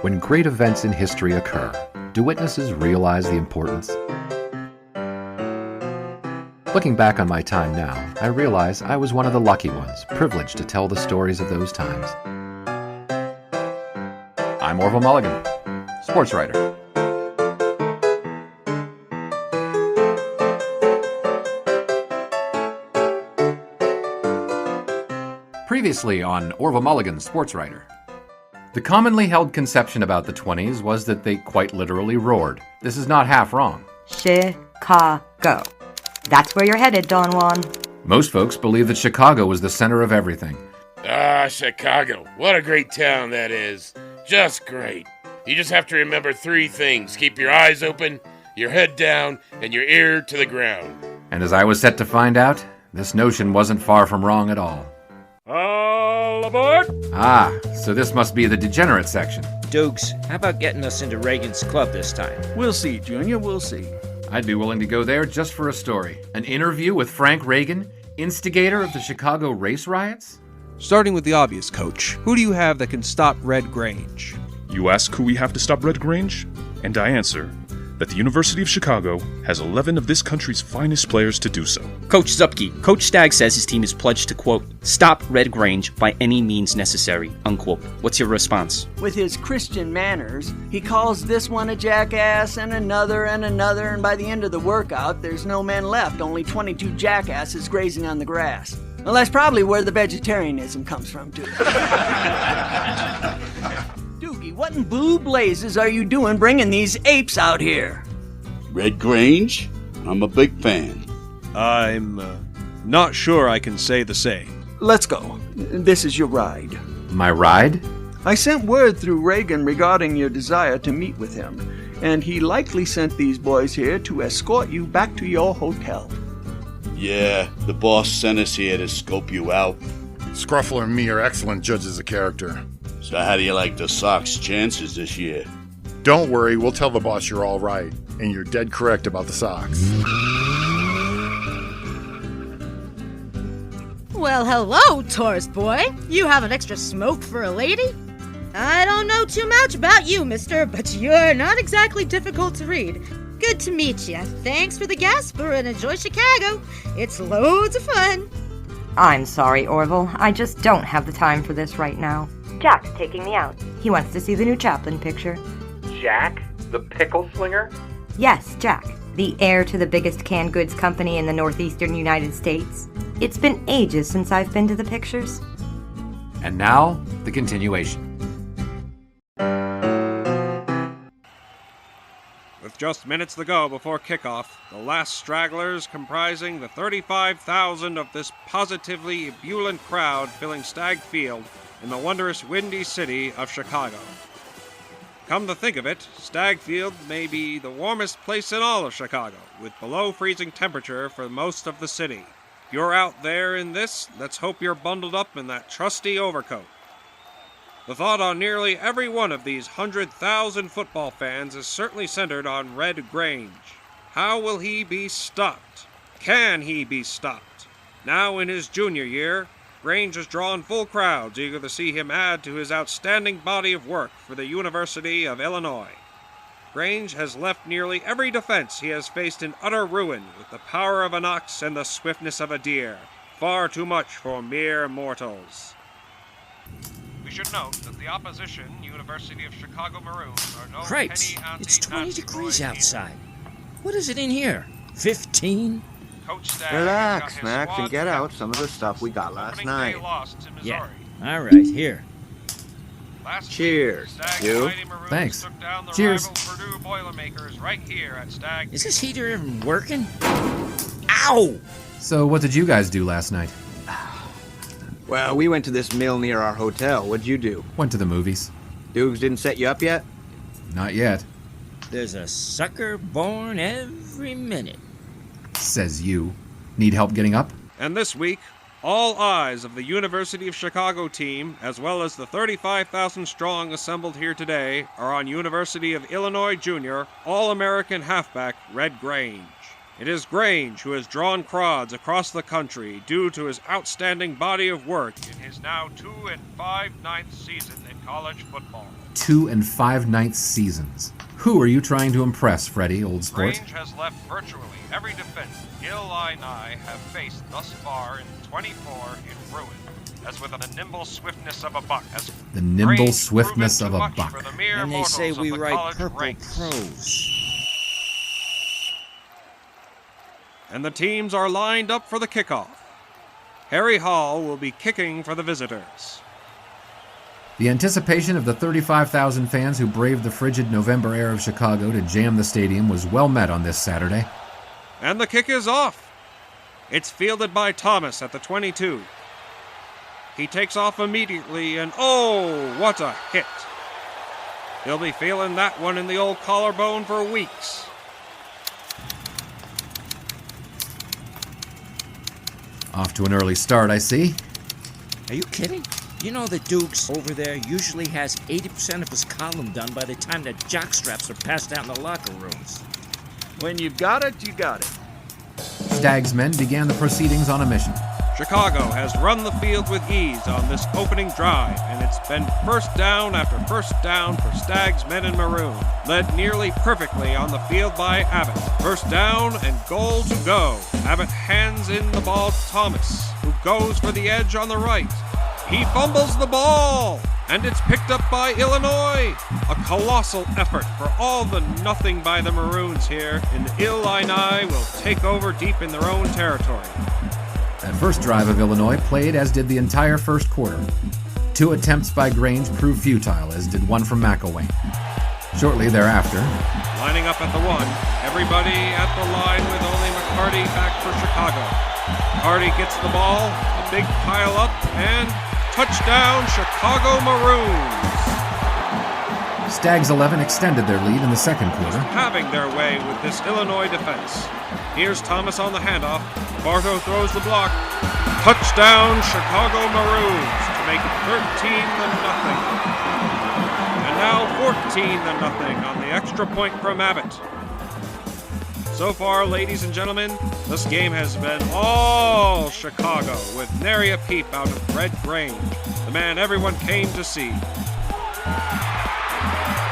When great events in history occur, do witnesses realize the importance? Looking back on my time now, I realize I was one of the lucky ones, privileged to tell the stories of those times. I'm Orville Mulligan, sports writer. Previously on Orville Mulligan, sports writer. The commonly held conception about the 20s was that they quite literally roared. This is not half wrong. Chicago. That's where you're headed, Don Juan. Most folks believe that Chicago was the center of everything. Ah, Chicago. What a great town that is. Just great. You just have to remember 3 things. Keep your eyes open, your head down, and your ear to the ground. And as I was set to find out, this notion wasn't far from wrong at all. All aboard! Ah, so this must be the degenerate section. Dukes, how about getting us into Reagan's club this time? We'll see, Junior, we'll see. I'd be willing to go there just for a story. An interview with Frank Reagan, instigator of the Chicago race riots? Starting with the obvious, Coach. Who do you have that can stop Red Grange? You ask who we have to stop Red Grange? And I answer that the University of Chicago has 11 of this country's finest players to do so. Coach Zupke, Coach Stagg says his team is pledged to, quote, stop Red Grange by any means necessary, unquote. What's your response? With his Christian manners, he calls this one a jackass and another, and by the end of the workout, there's no men left, only 22 jackasses grazing on the grass. Well, that's probably where the vegetarianism comes from, too. Doogie, what in blue blazes are you doing bringing these apes out here? Red Grange? I'm a big fan. I'm not sure I can say the same. Let's go. This is your ride. My ride? I sent word through Reagan regarding your desire to meet with him, and he likely sent these boys here to escort you back to your hotel. Yeah, the boss sent us here to scope you out. Scruffler and me are excellent judges of character. So how do you like the Sox chances this year? Don't worry, we'll tell the boss you're all right, and you're dead correct about the Sox. Well, hello, tourist boy. You have an extra smoke for a lady? I don't know too much about you, mister, but you're not exactly difficult to read. Good to meet you. Thanks for the Gasper and enjoy Chicago. It's loads of fun. I'm sorry, Orville. I just don't have the time for this right now. Jack's taking me out. He wants to see the new Chaplin picture. Jack? The pickle slinger? Yes, Jack. The heir to the biggest canned goods company in the northeastern United States. It's been ages since I've been to the pictures. And now, the continuation. With just minutes to go before kickoff, the last stragglers comprising the 35,000 of this positively ebullient crowd filling Stagg Field in the wondrous windy city of Chicago. Come to think of it, Stagg Field may be the warmest place in all of Chicago, with below freezing temperature for most of the city. If you're out there in this, let's hope you're bundled up in that trusty overcoat. The thought on nearly every one of these 100,000 football fans is certainly centered on Red Grange. How will he be stopped? Can he be stopped? Now in his junior year, Grange has drawn full crowds eager to see him add to his outstanding body of work for the University of Illinois. Grange has left nearly every defense he has faced in utter ruin with the power of an ox and the swiftness of a deer. Far too much for mere mortals. We should note that the opposition, University of Chicago Maroons, are no Cripes, it's 20 degrees outside. What is it in here? 15? Relax, Max, and get out some of the stuff we got last night. Yeah, all right, here. Cheers. You? Thanks. Cheers. Is this heater even working? Ow! So what did you guys do last night? Well, we went to this mill near our hotel. What'd you do? Went to the movies. Dukes didn't set you up yet? Not yet. There's a sucker born every minute. Says you. Need help getting up? And this week, all eyes of the University of Chicago team, as well as the 35,000 strong assembled here today, are on University of Illinois Junior All-American halfback Red Grange. It is Grange who has drawn crowds across the country due to his outstanding body of work in his now 2 5/9 season in college football. 2 5/9 seasons. Who are you trying to impress, Freddy, old sport? Grange has left virtually every defense Illini have faced thus far in 24 in ruin, as with the nimble swiftness of a buck. The nimble swiftness of a buck. And they say we write purple prose. And the teams are lined up for the kickoff. Harry Hall will be kicking for the visitors. The anticipation of the 35,000 fans who braved the frigid November air of Chicago to jam the stadium was well met on this Saturday. And the kick is off. It's fielded by Thomas at the 22. He takes off immediately, and oh, what a hit. He'll be feeling that one in the old collarbone for weeks. Off to an early start, I see. Are you kidding? You know that Dukes over there usually has 80% of his column done by the time the jockstraps are passed out in the locker rooms. When you've got it, you got it. Stagg's men began the proceedings on a mission. Chicago has run the field with ease on this opening drive, and it's been first down after first down for Stag's men in maroon, led nearly perfectly on the field by Abbott. First down and goal to go. Abbott hands in the ball to Thomas, who goes for the edge on the right. He fumbles the ball, and it's picked up by Illinois. A colossal effort for all the nothing by the Maroons here, and Illini will take over deep in their own territory. That first drive of Illinois played as did the entire first quarter. 2 attempts by Grange proved futile, as did one from McElwain. Shortly thereafter, lining up at the 1, everybody at the line with only McCarty back for Chicago. McCarty gets the ball, a big pile up, and touchdown, Chicago Maroons. Stag's 11 extended their lead in the second quarter, having their way with this Illinois defense. Here's Thomas on the handoff. Bartow throws the block. Touchdown, Chicago Maroons to make it 13-0. And now 14-0 on the extra point from Abbott. So far, ladies and gentlemen, this game has been all Chicago, with nary a peep out of Red Grange, the man everyone came to see.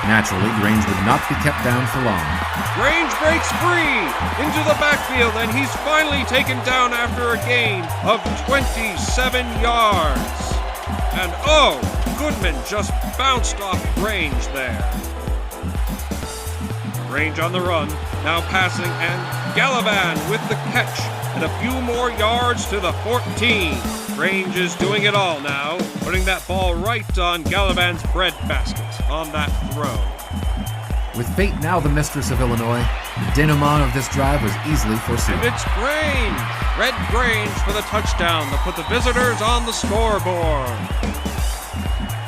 Naturally, Grange would not be kept down for long. Grange breaks free into the backfield, and he's finally taken down after a gain of 27 yards. And oh, Goodman just bounced off Grange there. Grange on the run, now passing, and Gallivan with the catch, and a few more yards to the 14. Grange is doing it all now, putting that ball right on Gallivan's bread basket on that throw. With fate now the mistress of Illinois, the denouement of this drive was easily foreseen. And it's Grange! Red Grange for the touchdown to put the visitors on the scoreboard.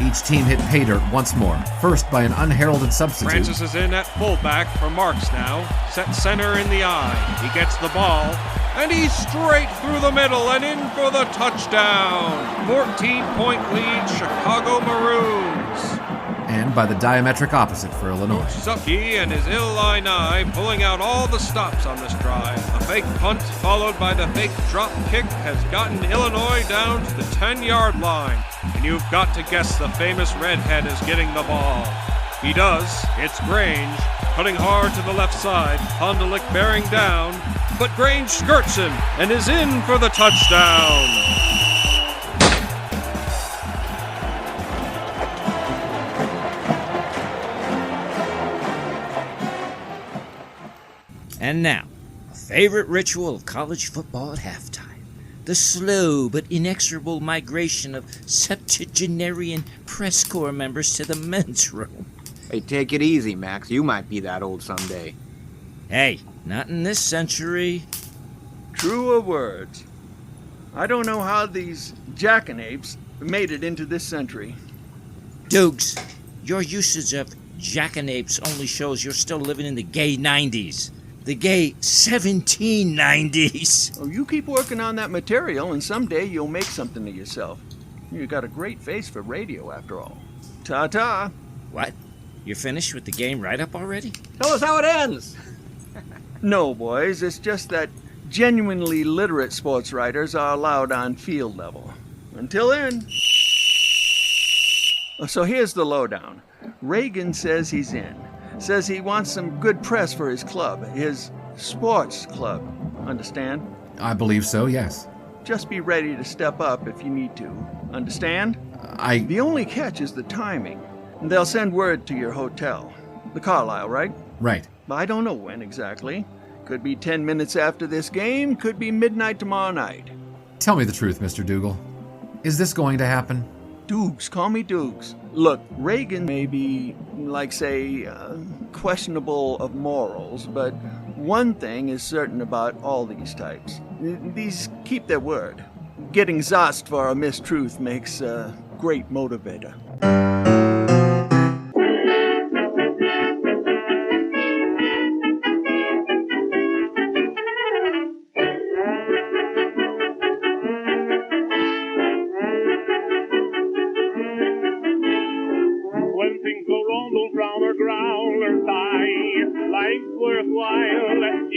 Each team hit pay dirt once more, first by an unheralded substitute. Francis is in at fullback for Marks now, set center in the eye. He gets the ball, and he's straight through the middle and in for the touchdown. 14-point lead, Chicago Maroons. And by the diametric opposite for Illinois. Zucky and his Illini pulling out all the stops on this drive. A fake punt followed by the fake drop kick has gotten Illinois down to the 10-yard line. And you've got to guess the famous redhead is getting the ball. He does. It's Grange, cutting hard to the left side. Hondelik bearing down, but Grange skirts him and is in for the touchdown. And now, a favorite ritual of college football at halftime. The slow but inexorable migration of septuagenarian press corps members to the men's room. Hey, take it easy, Max. You might be that old someday. Hey, not in this century. Truer words. I don't know how these jackanapes made it into this century. Dukes, your usage of jackanapes only shows you're still living in the gay 90s. The gay 1790s. Oh, you keep working on that material, and someday you'll make something of yourself. You got a great face for radio, after all. Ta-ta. What? You're finished with the game write-up already? Tell us how it ends. No, boys, it's just that genuinely literate sports writers are allowed on field level. Until then... So here's the lowdown. Reagan says he's in. Says he wants some good press for his club, his sports club. Understand? I believe so, yes. Just be ready to step up if you need to. Understand? The only catch is the timing. They'll send word to your hotel. The Carlisle, right? Right. I don't know when exactly. Could be 10 minutes after this game, could be midnight tomorrow night. Tell me the truth, Mr. Dougal. Is this going to happen? Dukes, call me Dukes. Look, Reagan may be, like, say, questionable of morals, but one thing is certain about all these types. These keep their word. Getting zossed for a mistruth makes a great motivator.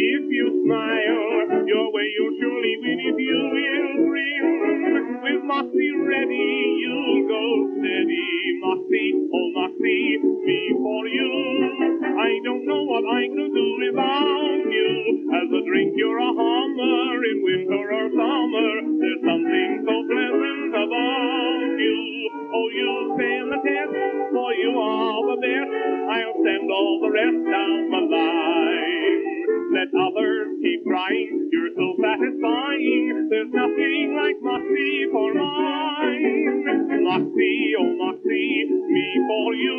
If you smile, your way you'll surely win if you will grin. With Moxie ready, you'll go steady. Moxie, oh Moxie, me for you. I don't know what I could do without you. As a drink, you're a hummer in winter or summer. There's something so pleasant about you. Oh, you'll stand the test, for you are the best. I'll send all the rest down the line. Let others keep crying, you're so satisfying. There's nothing like Moxie for mine. Moxie, oh Moxie, me for you.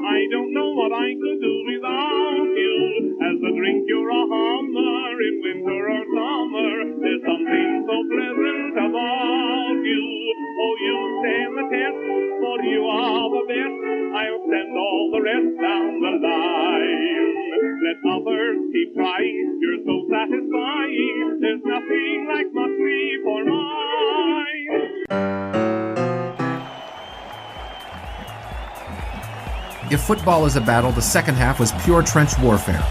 I don't know what I could do without you. As a drink, you're a hummer in winter or summer. There's something so pleasant about you. Oh, you stand the test, for you are the best. I'll send all the rest down the line. Let others keep trying, you're so satisfying. There's nothing like Moxie for mine. If football is a battle, the second half was pure trench warfare.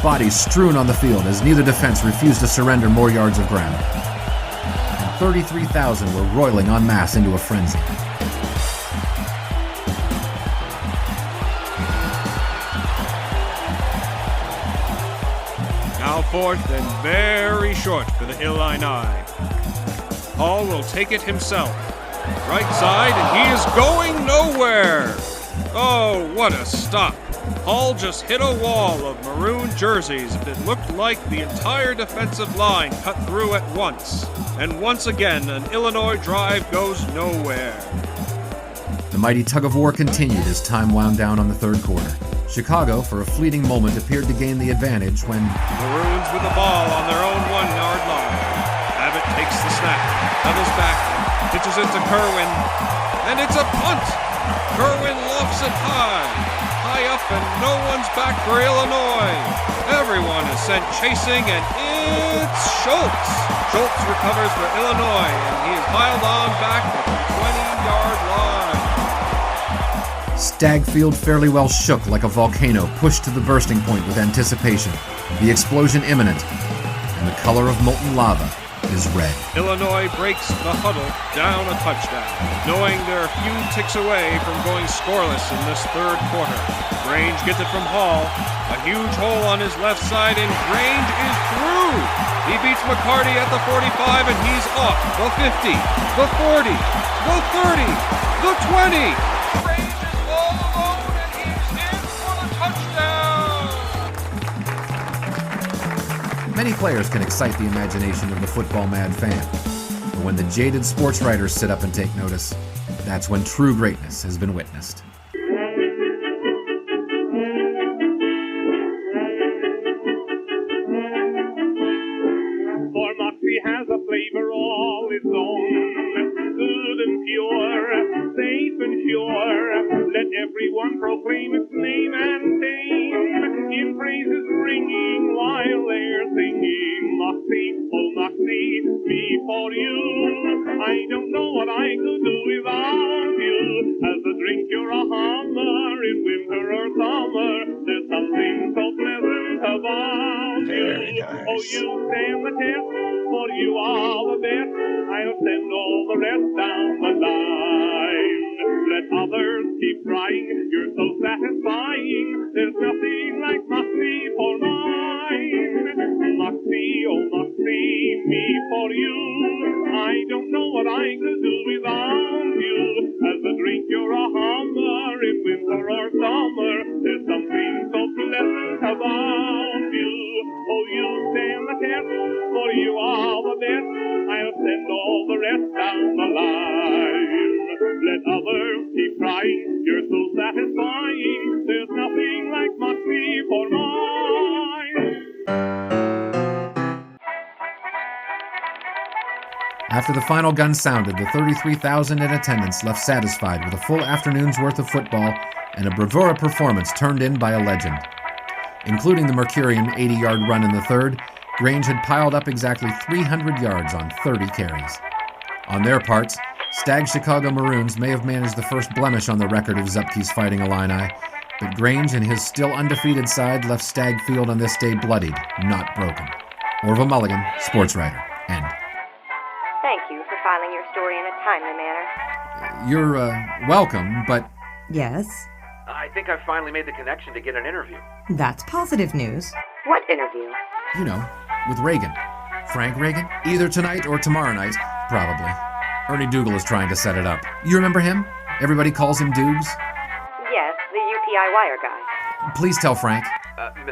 Bodies strewn on the field as neither defense refused to surrender more yards of ground. And 33,000 were roiling en masse into a frenzy. Now fourth and very short for the Illini. Hall will take it himself. Right side, and he is going nowhere. Oh, what a stop. Hall just hit a wall of maroon jerseys. It looked like the entire defensive line cut through at once. And once again, an Illinois drive goes nowhere. The mighty tug-of-war continued as time wound down on the third quarter. Chicago, for a fleeting moment, appeared to gain the advantage when Maroons with the ball on their own 1-yard line. Abbott takes the snap, doubles back, pitches it to Kerwin, and it's a punt! Kerwin lofts it high up, and no one's back for Illinois. Everyone is sent chasing, and it's Schultz. Schultz recovers for Illinois, and he is piled on back at the 20-yard line. Stagfield fairly well shook like a volcano pushed to the bursting point with anticipation. The explosion imminent, and the color of molten lava is red. Illinois breaks the huddle down a touchdown, knowing they're a few ticks away from going scoreless in this third quarter. Grange gets it from Hall. A huge hole on his left side, and Grange is through. He beats McCarty at the 45, and he's off the 50, the 40, the 30, the 20. Many players can excite the imagination of the football-mad fan. But when the jaded sports writers sit up and take notice, that's when true greatness has been witnessed. For Moxie has a flavor all its own. Good and pure, safe and sure. Let everyone proclaim its name and fame. In praises ringing while they're singing. Moxie, oh Moxie, me for you. I don't know what I could do without you. As a drink, you're a hummer in winter or summer. There's something so pleasant about you. Oh, you stand the test, for you are the best. I'll send all the rest down the line. Let others keep trying, you're so satisfying. There's nothing like Moxie for mine. Moxie, oh Moxie, me for you. I don't know what I could do without you. As a drink you're a hummer in winter or summer. There's something so pleasant about you. Oh, you stand the test, for you are the best. I'll send all the rest down the line. Let others keep trying, you're so satisfying. There's nothing like Moxie for mine. After the final gun sounded, the 33,000 in attendance left satisfied with a full afternoon's worth of football and a bravura performance turned in by a legend. Including the Mercurian 80-yard run in the third, Grange had piled up exactly 300 yards on 30 carries. On their parts, Stag's Chicago Maroons may have managed the first blemish on the record of Zupke's Fighting Illini, but Grange and his still undefeated side left Stagg Field on this day bloodied, not broken. Orville Mulligan, Sportswriter. End. Thank you for filing your story in a timely manner. You're, welcome, but... Yes? I think I've finally made the connection to get an interview. That's positive news. What interview? You know, with Reagan. Frank Reagan? Either tonight or tomorrow night, probably. Ernie Dougal is trying to set it up. You remember him? Everybody calls him Doogs? Yes, the UPI wire guy. Please tell Frank. Mr.